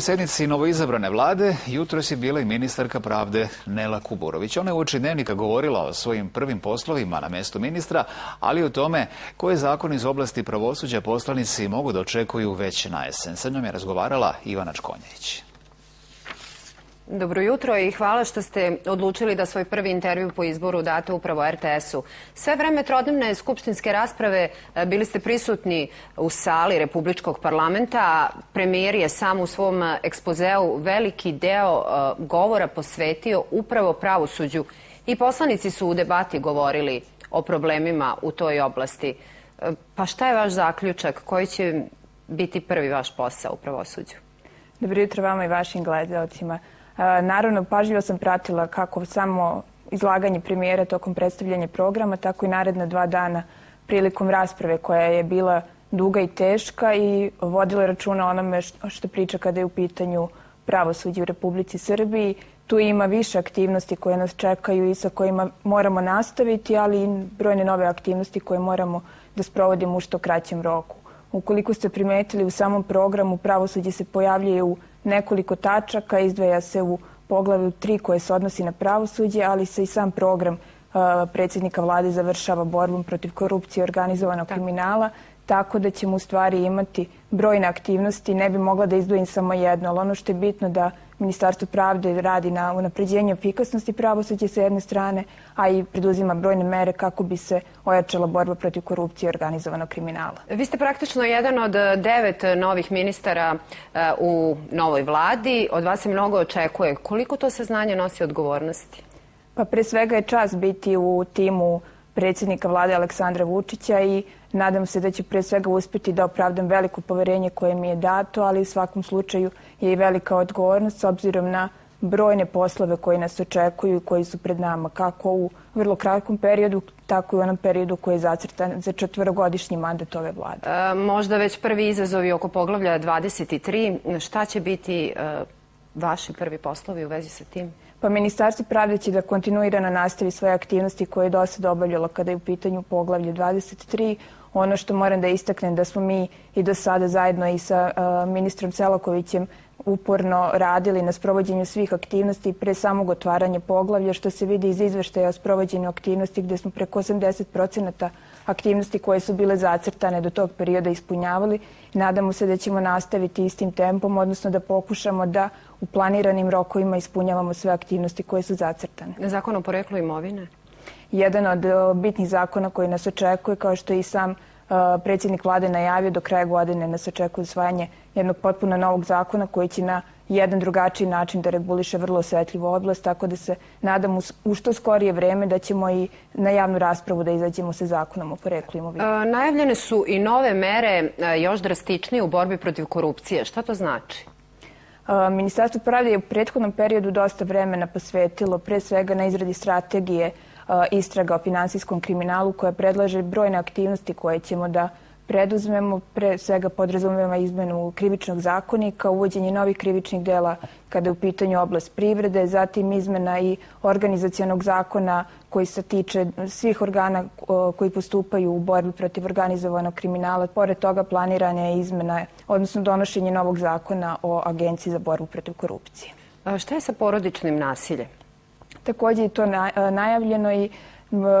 prvoj sednici novoizabrane vlade jutros je bila i ministarka pravde Nela Kuburović. Ona je uoči Dnevnika govorila o svojim prvim poslovima na mestu ministra, ali i o tome koje zakone iz oblasti pravosuđa poslanici mogu da očekuju već na jesen. Sa njom je razgovarala Ivana Čkonjević. Dobro jutro i hvala što ste odlučili da svoj prvi intervju po izboru date upravo RTS-u. Sve vreme trodnevne skupštinske rasprave bili ste prisutni u sali Republičkog parlamenta. Premijer je sam u svom ekspozeu veliki deo govora posvetio upravo pravosuđu i poslanici su u debati govorili o problemima u toj oblasti. Pa šta je vaš zaključak? Koji će biti prvi vaš posao u pravosuđu? Dobro jutro vama i vašim gledalcima. Naravno, pažljivo sam pratila kako samo izlaganje premijera tokom predstavljanja programa, tako i naredna 2 dana prilikom rasprave koja je bila duga i teška i vodila računa o onome što priča kada je u pitanju pravosuđe u Republici Srbiji. Tu ima više aktivnosti koje nas čekaju i sa kojima moramo nastaviti, ali i brojne nove aktivnosti koje moramo da sprovodimo u što kraćem roku. Ukoliko ste primetili, u samom programu pravosuđe se pojavljuje u nekoliko tačaka, izdvaja se u poglavlju 3 koje se odnosi na pravosuđe, ali se i sam program predsjednika vlade završava borbom protiv korupcije i organizovanog kriminala, tako da ćemo u stvari imati brojne aktivnosti. Ne bi mogla da izdvojim samo jedno, ali ono što je bitno da Ministarstvo pravde radi na unapređenju efikasnosti pravosuđa sa jedne strane, a i preduzima brojne mere kako bi se ojačala borba protiv korupcije i organizovanog kriminala. Vi ste praktično jedan od 9 novih ministara u novoj vladi. Od vas se mnogo očekuje. Koliko to saznanje nosi odgovornosti? Pa pre svega je čast biti u timu predsjednika vlade Aleksandra Vučića i nadam se da će pre svega uspjeti da opravdam veliko poverenje koje mi je dato, ali u svakom slučaju je i velika odgovornost s obzirom na brojne poslove koji nas očekuju i koji su pred nama, kako u vrlo kratkom periodu, tako i u onom periodu koji je zacrtan za 4-godišnji mandat ove vlade. Možda već prvi izazovi oko poglavlja 23. Šta će biti vaši prvi poslovi u vezi sa tim? Pa Ministarstvo pravde će da kontinuirano nastavi svoje aktivnosti koje je do sada obavljalo kada je u pitanju poglavlje 23. Ono što moram da istaknem da smo mi i do sada zajedno i sa ministrom Selakovićem uporno radili na sprovođenju svih aktivnosti pre samog otvaranja poglavlja, što se vidi iz izveštaja o sprovođenju aktivnosti gde smo preko 80% aktivnosti koje su bile zacrtane do tog perioda ispunjavali. Nadamo se da ćemo nastaviti istim tempom, odnosno da pokušamo da u planiranim rokovima ispunjavamo sve aktivnosti koje su zacrtane. Zakon o poreklu imovine? Jedan od bitnih zakona koji nas očekuje, kao što i sam predsjednik vlade najavio, do kraja godine nas očekuje usvajanje jednog potpuno novog zakona koji će na jedan drugačiji način da reguliše vrlo osetljivu oblast, tako da se nadam u što skorije vreme da ćemo i na javnu raspravu da izađemo sa zakonom o poreklu imovine. Najavljene su i nove mere još drastičnije u borbi protiv korupcije. Šta to znači? Ministarstvo pravde je u prethodnom periodu dosta vremena posvetilo pre svega na izradi strategije istraga o finansijskom kriminalu koja predlaže brojne aktivnosti koje ćemo da preduzmemo. Pre svega podrazumeva izmenu krivičnog zakonika, uvođenje novih krivičnih dela kada je u pitanju oblast privrede, zatim izmena i organizacionog zakona koji se tiče svih organa koji postupaju u borbi protiv organizovanog kriminala. Pored toga planirana je izmena, odnosno donošenje novog zakona o Agenciji za borbu protiv korupcije. Šta je sa porodičnim nasiljem? Također je to najavljeno i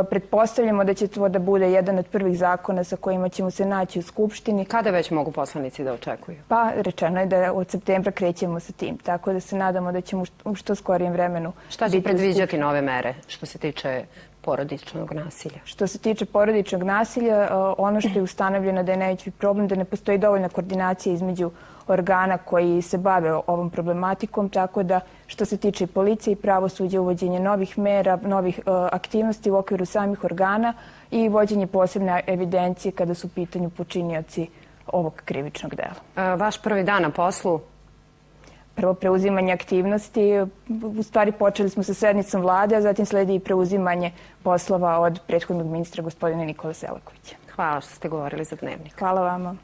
pretpostavljamo da će to da bude jedan od prvih zakona sa kojima ćemo se naći u Skupštini. Kada već mogu poslanici da očekuju? Pa rečeno je da od septembra krećemo sa tim, tako da se nadamo da ćemo u što skorijem vremenu biti u Skupštini. Šta će predviđati nove mere što se tiče porodičnog nasilja? Što se tiče porodičnog nasilja, ono što je ustanovljeno da je najveći problem da ne postoji dovoljna koordinacija između organa koji se bave ovom problematikom, tako da što se tiče policije i pravosuđa, uvođenje novih mera, novih aktivnosti u okviru samih organa i vođenje posebne evidencije kada su u pitanju počinioci ovog krivičnog dela. Vaš prvi dan na poslu? Prvo preuzimanje aktivnosti. U stvari počeli smo sa sednicom vlade, a zatim sledi i preuzimanje poslova od prethodnog ministra gospodina Nikole Selakovića. Hvala što ste govorili za Dnevnik. Hvala vama.